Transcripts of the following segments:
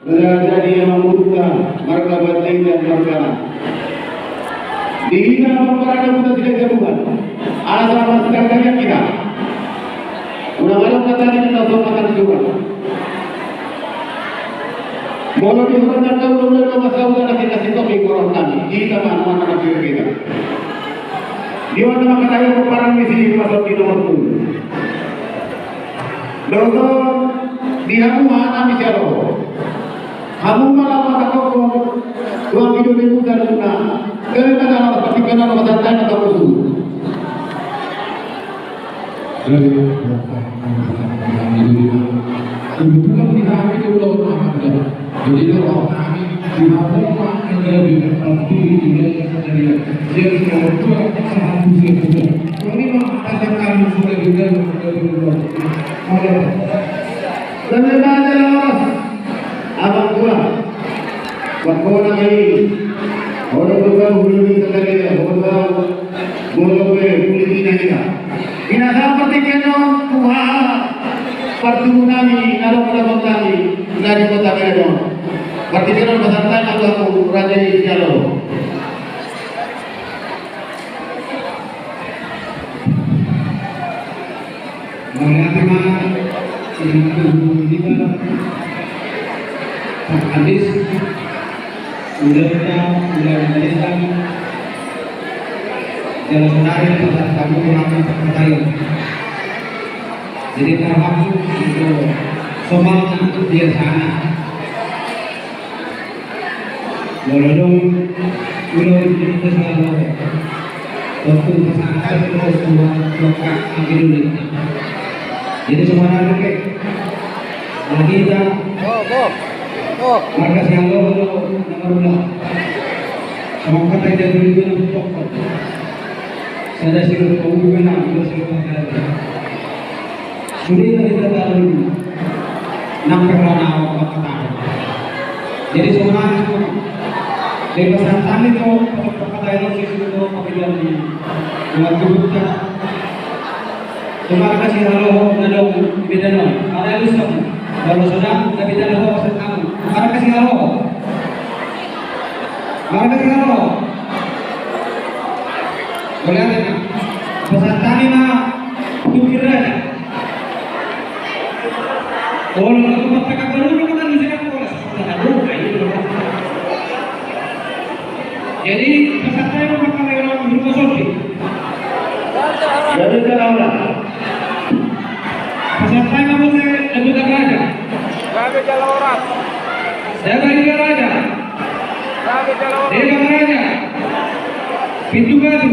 jadi yang membuka martabat dan martabat. Dihina para kita tidak jagoan. Asal masyarakat kita. Una-una kata kita sopan juga. Mau dihormatkan oleh masalah kita kasih orang kami. Kita mana-mana kita. Di mana makanya para misi masuk di nomor 1. Lalu dia mana misi apa? Kamu malah kata dua video itu dan guna. Kerana dalam ketika dalam santai atau musuh. Kebetulan di kami itu belum ada. Jadi kalau kami di Papua ada di seperti ini jadi semua itu sangat juga. Ini ada kami sudah juga dan memang abang tua waktu ini orang tua hulu di sekali orang boleh kulit kita. Inasa seperti keno tua pertunami nalar kami dari kota Medan. Seperti keno pesantai aku raja Isialo. Hadis udah menjelaskan jalan menarik saat kamu melakukan percaya. Jadi termasuk itu semangat dia sana. Walau udah kita selalu waktu pesantren terus semua lokak Indonesia. Jadi semua nanti lagi kita markas yang lo nomor 2 sama kata dia dulu itu pokok saya sih kau benar itu sih sudah kita tahu nampak orang kata jadi semua dari pesan itu kata itu itu apabila di waktu kita terima kasih halo nado beda no ada lu kalau sudah kita beda halo kamu terima kasih halo boleh ada pesan tadi mah tukir aja kalau aku pakai baru kan bisa boleh aduh itu jadi pesan saya mau pakai orang berupa sofi jadi kalau pesan saya mau lebih raja Raja Jalawaras. Jaga raja. Raja Jalawaras. Dega raja. Pintu batu.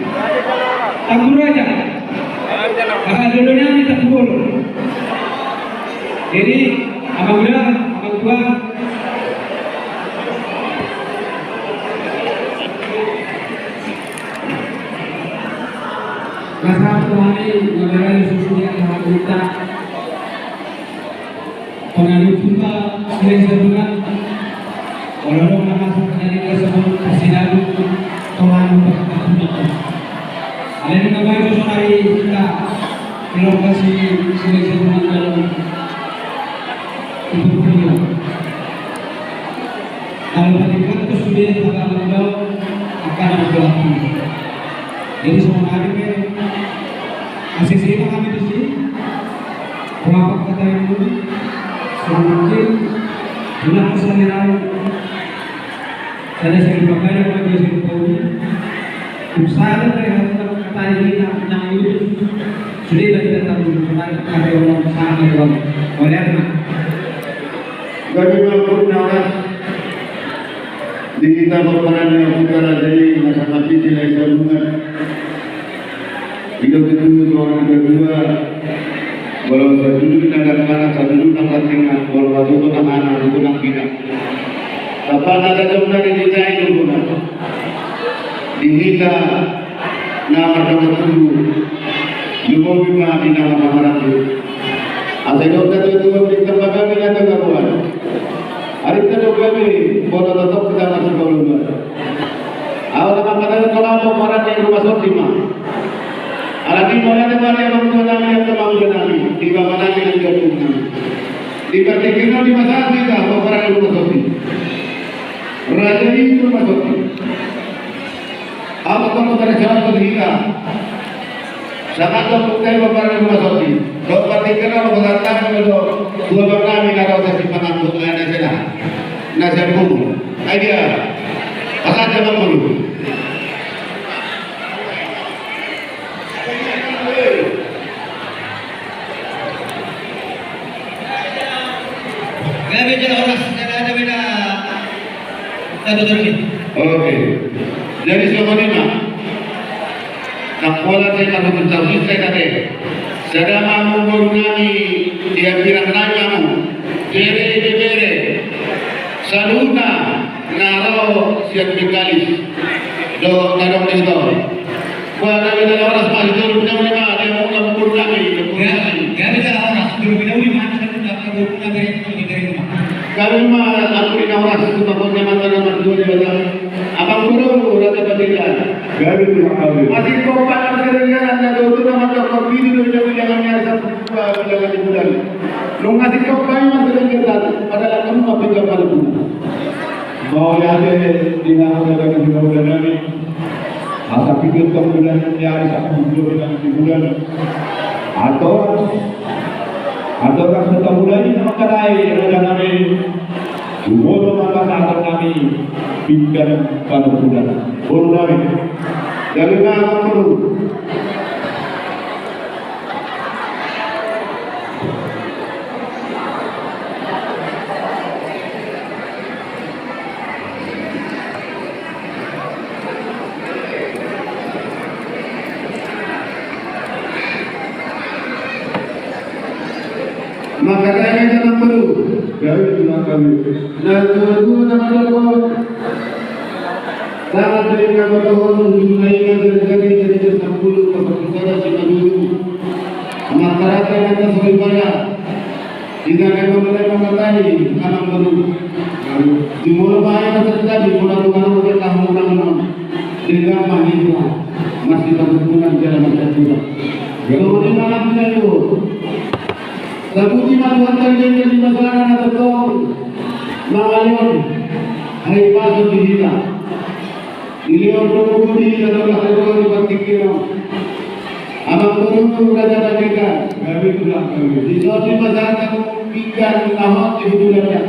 Raja Jalawaras. Tangguh raja. Raja Jalawaras. Maka dulunya minta pukul. Jadi abang tua Masa kami mengenai susunya yang kita pengaruh kita dengan orang masuk dari tersebut persidangan Tuhan berkata ada yang namanya itu hari kita di lokasi seleksi dalam itu beliau kalau berikan itu sudah pada beliau akan berlaku jadi semua hari masih sih kami di sini berapa kata yang dulu mungkin bulan kesalahan saya sering pakai apa dia sering tahu usaha dari kata ini yang itu sudah tidak tahu ada orang sama orang oleh apa bagaimana pun di kita berperan yang bukan jadi masalah cincin yang sambungan hidup itu orang kedua walau saya duduk dengan anak saya duduk dengan tengah walau saya duduk dengan anak itu dengan kita kapan ada jumlah di kita itu guna di kita nama nama itu juga bima di nama nama itu ada dokter itu di tempat kami ada kawan hari itu kami bodoh tetap kita masih belum awal kadang kalau mau orang yang rumah sotima alami mulai dari yang mengenai yang kemauan kami di bawah nanti yang jatuh di pertigaan di masa kita beberapa Raja itu masuk. Apa kamu terjawab kita? Sangat terbuka beberapa masuk. Kau perhatikan kalau berkata kalau dua kami kalau saya simpan untuk nasihat umum. Idea. Pasal jam dulu. Gabi jalan orang ada beda. Satu ini. Oke. Jadi siapa lima? Nakuala saya kalau bertawid saya kata. Sedang mampu nami dia bilang nanyamu. Bere. Saluna naro siap dikalis. Do narong dito. Wala kita orang semua itu punya lima dia mau mampu nami. Gabi jalan orang dulu beda lima. Kami mah aku ini orang itu pokoknya mantan dua dia. Abang guru rata batilan. Gabi berkali. Masih kau pandang sebenarnya anda itu nama kau video jangan nyari jangan dibulan. Lu ngasih kau kami masih kita padahal kamu mau pinjam pada pun. Mau ada di nama dengan bulan ini. Asa pikir bulan ini ada satu bulan di bulan. Atau satu bulan ini nama kadai ada kami. Bulu mata sahabat kami pindah pada bulan. Bulu kami. Jadi nak perlu. Maka kaya jangan perlu. Gabi berkali. Dan dulu nama Allah. Sangat terima berdoa jumlahnya terjadi jadi 10 kepada kita dulu. Masyarakat yang atas beribadah jika kita mulai mengetahui anak baru di mulai terjadi mudah-mudahan kita mengulang dengan mahasiswa masih berhubungan jalan kita. Kemudian malam itu Sabuti Tuhan terjadi di masyarakat atau mengalir hari pasal di kita. Beliau berbudi dan berkata berpikir. Abang beruntung raja mereka. Gabi berkali. Di suatu masyarakat memimpikan lahot di hidupnya.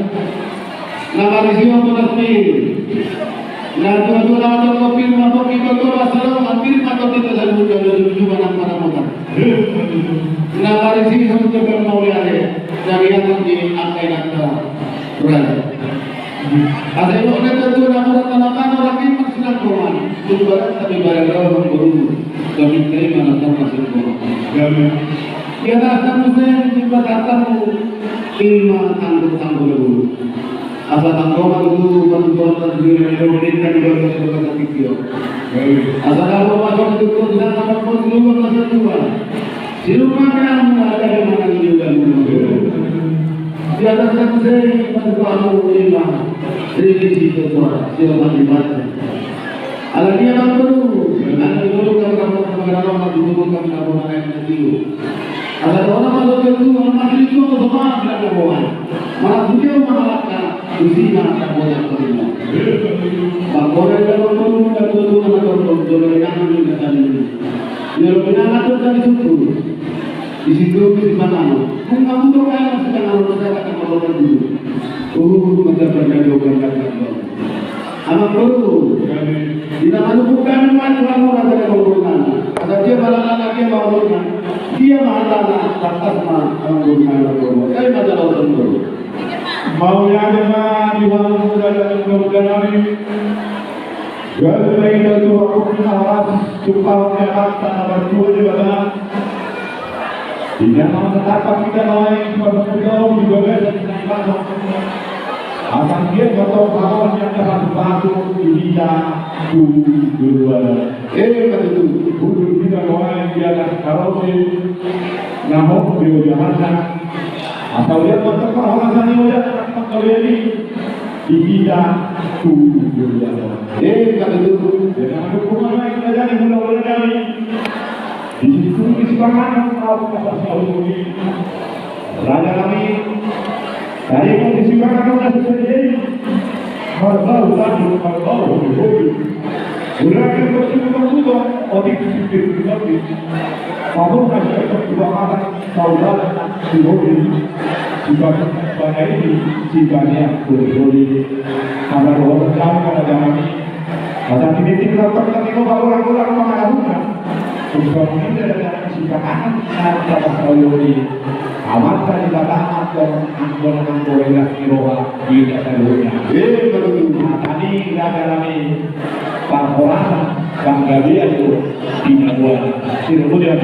Nama risio menasmir. Nah tuan-tuan ada kopi mabok kita tu masalah hampir mata kita selalu dari tujuan para muda. Nama risio untuk bermauliade dari yang di angkai nanda raja. Ada yang orang tentu nama orang ini sudah koman. Tujuan tapi barang orang baru kami terima datang masuk koman. Gabi. Dia datang saya juga datang lima tanggung dulu. Apa tanggungan itu bantuan diri memberikan juga sebagai pikir. Asal kalau masuk itu pun sama pun dulu masa tua. Di rumah yang ada di mana juga di atas saya bantuan lima. Revisi ketua siapa dibaca. Alat dia tak perlu. Nanti dulu kan kamu mengenal dulu kan kamu naik itu. Ada orang masuk itu orang masuk itu semua tidak boleh. Malah beliau mengalahkan di sini akan boleh terima. Bapak orang perlu dan perlu mengatur kontrol yang ini tadi. Dia mengatur dari situ. Di situ di mana? Kamu tuh kan sedang orang akan melakukan dulu. Macam berjauhan kata anak perlu tidak menunjukkan mana orang ada keburukan. Kalau dia malah dia menguruskan, dia malah atas menguruskan orang. Saya masalah orang perlu. Mau yang mana di mana dan kemudian kami. Gabi itu aku harap supaya kita berdua juga. Tidak mau tetap kita lain berdoa juga dan akan dia foto kawan yang dapat bantu dia dua. Betul. Bukan kita orang yang dia kalau si namun dia jahat. Asal dia foto kawan sana dia dapat kali ini dia dua. Betul. Jangan hukuman lain saja di bulan-bulan ini. Di situ disepakati kalau kita selalu ini. Raja kami dari kondisi mereka sudah sendiri, Kalau tadi kalau hobi. Sudah kita bersyukur odik sipir tapi kalau kita berdoa saudara di hobi jika pada ini jika dia boleh karena doa jauh karena jangan pada ini kita terkena orang-orang mengaruhkan untuk ini adalah jika anak kita selalu amat dari datang atau anggur yang diroha di dasarnya. Tadi kita dalami pangkolan Bang Gabriel itu tidak buat kemudian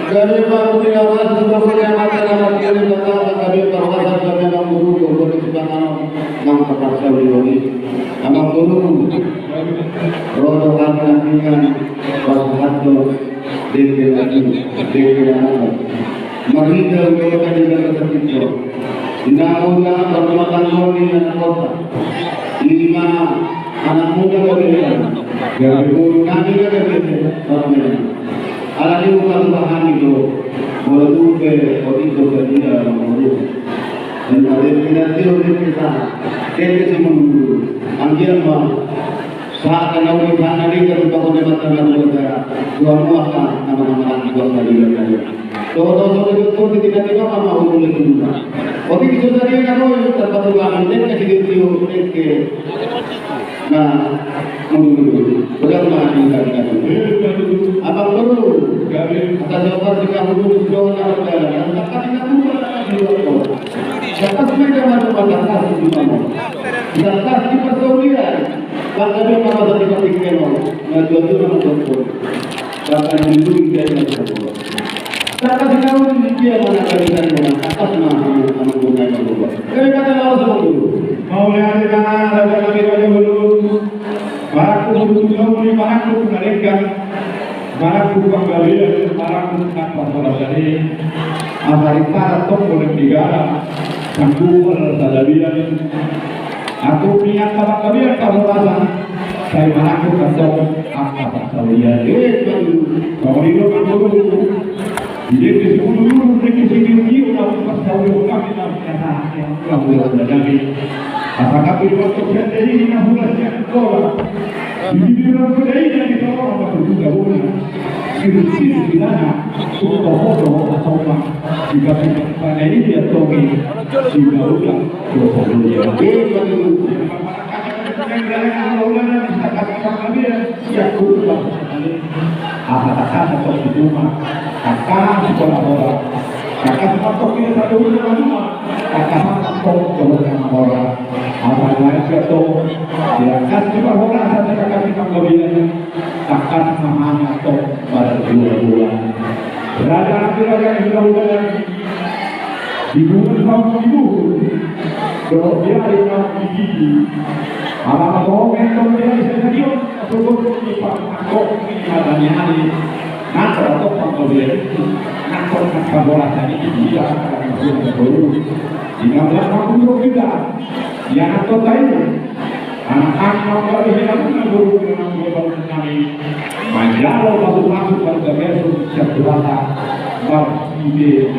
Kami baru diawal sebagai mata nama kami bakal kami perwakilan kami Bang Guru Guru Sebangan Bang Terpaksa Wiyoni Bang Guru Rodo Hatian Wasatyo Dekirana Marida Guru Kadina Terpikir Inaula Permatan Gori dan Kota Lima anak muda Guru kami Guru Alani bukan bahan itu, walau ke itu kerja malu. Dan ada tidak teori kita, kita semua anjir mah. Saat kenal di sana ni kita tahu debat dengan mereka. Dua muaka nama-nama kita lagi lagi. Todo itu tidak tidak apa mau boleh tunda. Tapi kita dari kalau terpatu kami kita kita ke. Nah, menunggu. Bagaimana kita Abang Guru, kata jawaban jika hubung jauh yang berjalan, maka tidak lupa di luar. Lepas mereka masuk pada kasih di mana? Dan kasih persaudaraan, maka dia malah dari kepikiran, menjual nama dokter. Bahkan melindungi dia yang berbuat. Kata jika dia mana kalian mana atas nama gunakan berbuat. Kami kata lawan sama Guru. mau lihat di kanan ada kami baca dulu. Baraku ini baraku mereka. Baraku Gabriel, baraku Pastor dari Amarita atau Politigara, Sangku Sadarian. Aku niat sama Gabriel kamu rasa saya baraku atau apa Sadarian. Kalau itu kamu jadi dulu mereka sendiri udah pasal kami nak kamu jadi apakah itu waktu jadi nak bulasnya sekolah ini orang kedai yang kita orang baru juga boleh sisi di mana untuk foto atau apa jika pada ini dia togi jika udah foto dia kata-kata seperti itu kakak sekolah orang kakak sekolah kita satu rumah kakak sekolah orang apa lain itu ya kan sekolah orang saja kakak kita kemudian kakak mamanya atau pada dua raja yang sudah udah ibu kalau dia ada gigi apa kalau dia sendiri atau di aku adanya hari nanti atau panggilan nanti bola tadi dia akan baru jika berlaku juga yang atau lain anak-anak kalau ini kan guru dengan baru kami manjaro masuk pada besok setiap baru ide